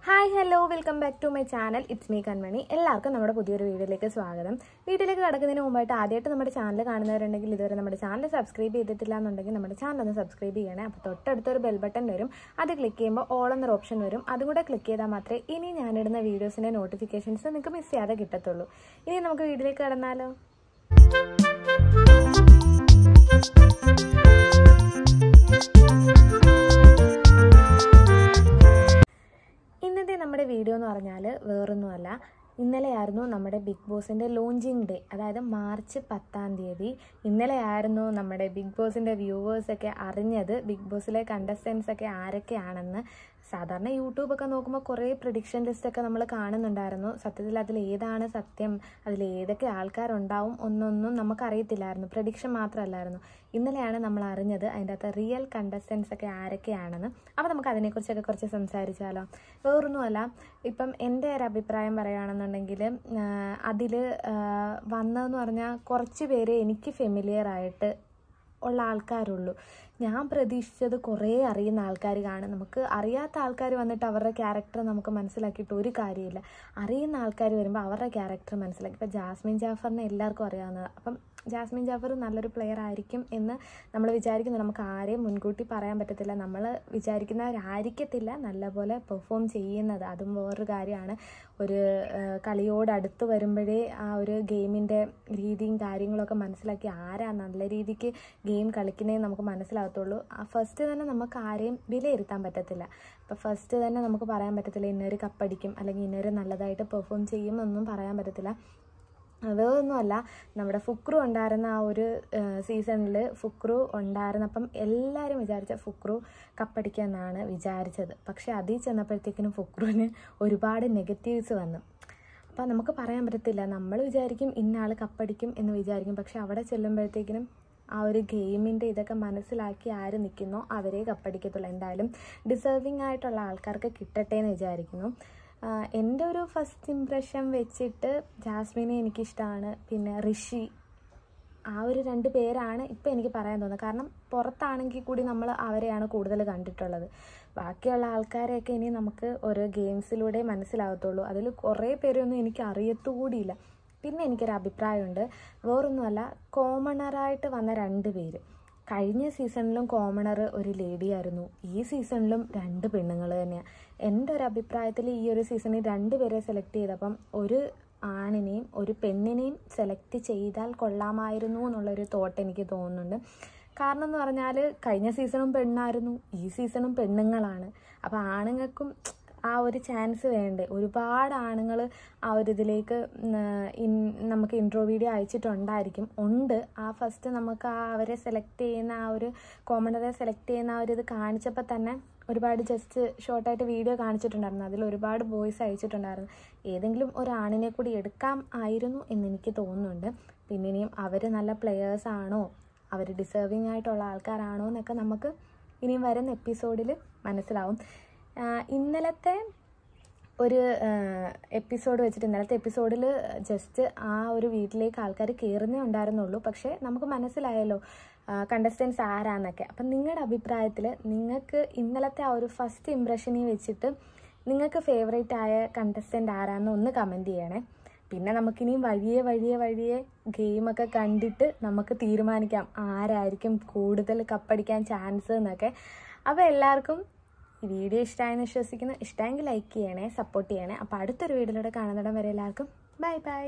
Hi hello welcome back to my channel it's me Kanmani. എല്ലാവർക്കും നമ്മുടെ പുതിയൊരു വീഡിയോയിലേക്ക് സ്വാഗതം. വീഡിയോയിലേക്ക് കടക്കുന്നതിന് മുമ്പായിട്ട് ആദ്യമായിട്ട് നമ്മുടെ ചാനൽ കാണുന്നവരുണ്ടെങ്കിൽ ഇതുവരെ നമ്മുടെ ചാനൽ സബ്സ്ക്രൈബ് ചെയ്തിട്ടില്ല എന്നുണ്ടെങ്കിൽ നമ്മുടെ ചാനൽ ഒന്ന് സബ്സ്ക്രൈബ് ചെയ്യണേ. അപ്പോൾ തൊട്ടടുത്തൊരു ബെൽ ബട്ടൺ വരും, അത് ക്ലിക്ക് ചെയ്യുമ്പോൾ ഓൾ എന്നൊരു ഓപ്ഷൻ വരും. അതും കൂടെ ക്ലിക്ക് ചെയ്താൽ മാത്രമേ ഇനി ഞാനിടുന്ന വീഡിയോസിൻ്റെ നോട്ടിഫിക്കേഷൻസ് നിങ്ങൾക്ക് മിസ് ചെയ്യാതെ കിട്ടത്തുള്ളൂ. ഇനി നമുക്ക് വീഡിയോയിലേക്ക് കടന്നാലോ. ഇന്നത്തെ നമ്മുടെ വീഡിയോ എന്ന് പറഞ്ഞാൽ വേറൊന്നുമല്ല, ഇന്നലെയായിരുന്നു നമ്മുടെ ബിഗ് ബോസിൻ്റെ ലോഞ്ചിങ് ഡേ, അതായത് മാർച്ച് 10 ഇന്നലെയായിരുന്നു നമ്മുടെ ബിഗ് ബോസിൻ്റെ വ്യൂവേഴ്സൊക്കെ അറിഞ്ഞത് ബിഗ് ബോസിലെ കണ്ടസ്റ്റൻസൊക്കെ ആരൊക്കെയാണെന്ന്. സാധാരണ യൂട്യൂബൊക്കെ നോക്കുമ്പോൾ കുറേ പ്രിഡിക്ഷൻ ലിസ്റ്റൊക്കെ നമ്മൾ കാണുന്നുണ്ടായിരുന്നു. സത്യത്തിൽ അതിൽ ഏതാണ് സത്യം, അതിൽ ഏതൊക്കെ ആൾക്കാരുണ്ടാവും ഒന്നൊന്നും നമുക്കറിയത്തില്ലായിരുന്നു, പ്രഡിക്ഷൻ മാത്രമല്ലായിരുന്നു. ഇന്നലെയാണ് നമ്മൾ അറിഞ്ഞത് അതിൻ്റെ അകത്ത് റിയൽ കണ്ടസ്റ്റൻസൊക്കെ ആരൊക്കെയാണെന്ന്. അപ്പോൾ നമുക്ക് അതിനെക്കുറിച്ചൊക്കെ കുറച്ച് സംസാരിച്ചാലോ. വേറൊന്നുമല്ല, ഇപ്പം എൻ്റെ ഒരു അഭിപ്രായം പറയുകയാണെന്നുണ്ടെങ്കിൽ അതിൽ വന്നതെന്ന് പറഞ്ഞാൽ കുറച്ച് പേര് എനിക്ക് ഫെമിലിയറായിട്ട് ഉള്ള ആൾക്കാരുള്ളൂ. ഞാൻ പ്രതീക്ഷിച്ചത് കുറേ അറിയുന്ന ആൾക്കാർ കാണും. നമുക്ക് അറിയാത്ത ആൾക്കാർ വന്നിട്ട് അവരുടെ ക്യാരക്ടർ നമുക്ക് മനസ്സിലാക്കിയിട്ട് ഒരു കാര്യമില്ല. അറിയുന്ന ആൾക്കാർ വരുമ്പോൾ അവരുടെ ക്യാരക്ടർ മനസ്സിലാക്കി. ഇപ്പോൾ ജാസ്മിൻ ജാഫറിനെ എല്ലാവർക്കും അറിയാവുന്നതാണ്. അപ്പം ജാസ്മിൻ ജാഫർ നല്ലൊരു പ്ലെയർ ആയിരിക്കും എന്ന് നമ്മൾ വിചാരിക്കുന്നു. നമുക്ക് ആരെയും മുൻകൂട്ടി പറയാൻ പറ്റത്തില്ല. നമ്മൾ വിചാരിക്കുന്നവരായിരിക്കത്തില്ല നല്ലപോലെ പെർഫോം ചെയ്യുന്നത്. അതും വേറൊരു കാര്യമാണ്. ഒരു കളിയോടടുത്ത് വരുമ്പോഴേ ആ ഒരു ഗെയിമിൻ്റെ രീതിയും കാര്യങ്ങളൊക്കെ മനസ്സിലാക്കി ആരാ നല്ല രീതിക്ക് ഗെയിം കളിക്കുന്നതെന്ന് നമുക്ക് മനസ്സിലാകത്തുള്ളൂ. ഫസ്റ്റ് തന്നെ നമുക്ക് ആരെയും വിലയിരുത്താൻ പറ്റത്തില്ല. അപ്പോൾ ഫസ്റ്റ് തന്നെ നമുക്ക് പറയാൻ പറ്റത്തില്ല ഇന്നൊരു കപ്പടിക്കും അല്ലെങ്കിൽ ഇന്നൊരു നല്ലതായിട്ട് പെർഫോം ചെയ്യും എന്നൊന്നും പറയാൻ പറ്റത്തില്ല. അതൊന്നുമല്ല, നമ്മുടെ ഫുക്രു ഉണ്ടായിരുന്ന ആ ഒരു സീസണിൽ ഫുക്രു ഉണ്ടായിരുന്നപ്പം എല്ലാവരും വിചാരിച്ച ഫുക്രു കപ്പടിക്കാമെന്നാണ് വിചാരിച്ചത്. പക്ഷേ അതിൽ ചെന്നപ്പോഴത്തേക്കിനും ഫുക്രുവിന് ഒരുപാട് നെഗറ്റീവ്സ് വന്നു. അപ്പം നമുക്ക് പറയാൻ പറ്റത്തില്ല. നമ്മൾ വിചാരിക്കും ഇന്ന ആൾ കപ്പടിക്കും എന്ന് വിചാരിക്കും, പക്ഷെ അവിടെ ചെല്ലുമ്പോഴത്തേക്കിനും ആ ഒരു ഗെയിമിൻ്റെ ഇതൊക്കെ മനസ്സിലാക്കി ആര് നിൽക്കുന്നോ അവരെ കപ്പടിക്കത്തുള്ളൂ. എന്തായാലും ഡിസേർവിങ് ആയിട്ടുള്ള ആൾക്കാർക്ക് കിട്ടട്ടെ എന്ന് വിചാരിക്കുന്നു. എൻ്റെ ഒരു ഫസ്റ്റ് ഇംപ്രഷൻ വെച്ചിട്ട് ജാസ്മിനെ എനിക്കിഷ്ടമാണ്. പിന്നെ ഋഷി, ആ ഒരു 2 പേരാണ് ഇപ്പോൾ എനിക്ക് പറയാൻ തോന്നുന്നത്. കാരണം പുറത്താണെങ്കിൽ കൂടി നമ്മൾ അവരെയാണ് കൂടുതൽ കണ്ടിട്ടുള്ളത്. ബാക്കിയുള്ള ആൾക്കാരെയൊക്കെ ഇനി നമുക്ക് ഓരോ ഗെയിംസിലൂടെ മനസ്സിലാകത്തുള്ളൂ. അതിൽ കുറേ പേരൊന്നും എനിക്ക് അറിയത്തുകൂടിയില്ല. പിന്നെ എനിക്കൊരു അഭിപ്രായമുണ്ട്. വേറൊന്നുമല്ല, കോമണറായിട്ട് വന്ന 2 പേര്. കഴിഞ്ഞ സീസണിലും കോമണർ ഒരു ലേഡിയായിരുന്നു, ഈ സീസണിലും 2 പെണ്ണുങ്ങൾ തന്നെയാണ്. എൻ്റെ ഒരു അഭിപ്രായത്തിൽ ഈ ഒരു സീസണിൽ 2 പേരെ സെലക്ട് ചെയ്തപ്പം ഒരു ആണിനെയും ഒരു പെണ്ണിനെയും സെലക്ട് ചെയ്താൽ കൊള്ളാമായിരുന്നു എന്നുള്ളൊരു തോട്ട് എനിക്ക് തോന്നുന്നുണ്ട്. കാരണം എന്ന് പറഞ്ഞാൽ കഴിഞ്ഞ സീസണും പെണ്ണായിരുന്നു, ഈ സീസണും പെണ്ണുങ്ങളാണ്. അപ്പോൾ ആണുങ്ങൾക്കും ആ ഒരു ചാൻസ് വേണ്ടേ. ഒരുപാട് ആണുങ്ങൾ ആ ഒരു ഇതിലേക്ക് നമുക്ക് ഇൻട്രോ വീഡിയോ അയച്ചിട്ടുണ്ടായിരിക്കും, ഉണ്ട്. ആ ഫസ്റ്റ് നമുക്ക് ആ അവരെ സെലക്ട് ചെയ്യുന്ന ആ ഒരു കോമണറെ സെലക്ട് ചെയ്യുന്ന ആ ഒരു ഇത് കാണിച്ചപ്പോൾ തന്നെ ഒരുപാട് ജസ്റ്റ് ഷോർട്ടായിട്ട് വീഡിയോ കാണിച്ചിട്ടുണ്ടായിരുന്നു. അതിൽ ഒരുപാട് ബോയ്സ് അയച്ചിട്ടുണ്ടായിരുന്നു. ഏതെങ്കിലും ഒരാണിനെ കൂടി എടുക്കാം ആയിരുന്നു എന്നെനിക്ക് തോന്നുന്നുണ്ട്. പിന്നെ ഇനിയും അവർ നല്ല പ്ലെയേഴ്സാണോ, അവർ ഡിസേർവിങ് ആയിട്ടുള്ള ആൾക്കാരാണോ എന്നൊക്കെ നമുക്ക് ഇനിയും വരുന്ന എപ്പിസോഡിൽ മനസ്സിലാവും. ഇന്നലത്തെ ഒരു എപ്പിസോഡ് വെച്ചിട്ട് ഇന്നലത്തെ എപ്പിസോഡിൽ ജസ്റ്റ് ആ ഒരു വീട്ടിലേക്ക് ആൾക്കാർ കയറുന്നേ ഉണ്ടായിരുന്നുള്ളൂ. പക്ഷേ നമുക്ക് മനസ്സിലായല്ലോ കണ്ടസ്റ്റൻസ് ആരാന്നൊക്കെ. അപ്പം നിങ്ങളുടെ അഭിപ്രായത്തിൽ നിങ്ങൾക്ക് ഇന്നലത്തെ ആ ഒരു ഫസ്റ്റ് ഇംപ്രഷനിൽ വെച്ചിട്ട് നിങ്ങൾക്ക് ഫേവറേറ്റ് ആയ കണ്ടസ്റ്റൻ്റ് ആരാന്ന് ഒന്ന് കമൻറ്റ് ചെയ്യണേ. പിന്നെ നമുക്കിനിയും വഴിയെ ഗെയിമൊക്കെ കണ്ടിട്ട് നമുക്ക് തീരുമാനിക്കാം ആരായിരിക്കും കൂടുതൽ കപ്പടിക്കാൻ ചാൻസ് എന്നൊക്കെ. അപ്പോൾ എല്ലാവർക്കും ഈ വീഡിയോ ഇഷ്ടമായെന്ന് വിശ്വസിക്കുന്നു. ഇഷ്ടമെങ്കിൽ ലൈക്ക് ചെയ്യണേ, സപ്പോർട്ട് ചെയ്യണേ. അപ്പോൾ അടുത്തൊരു വീഡിയോയിലൂടെ കാണുന്നിടം വരെ എല്ലാവർക്കും ബൈ ബൈ.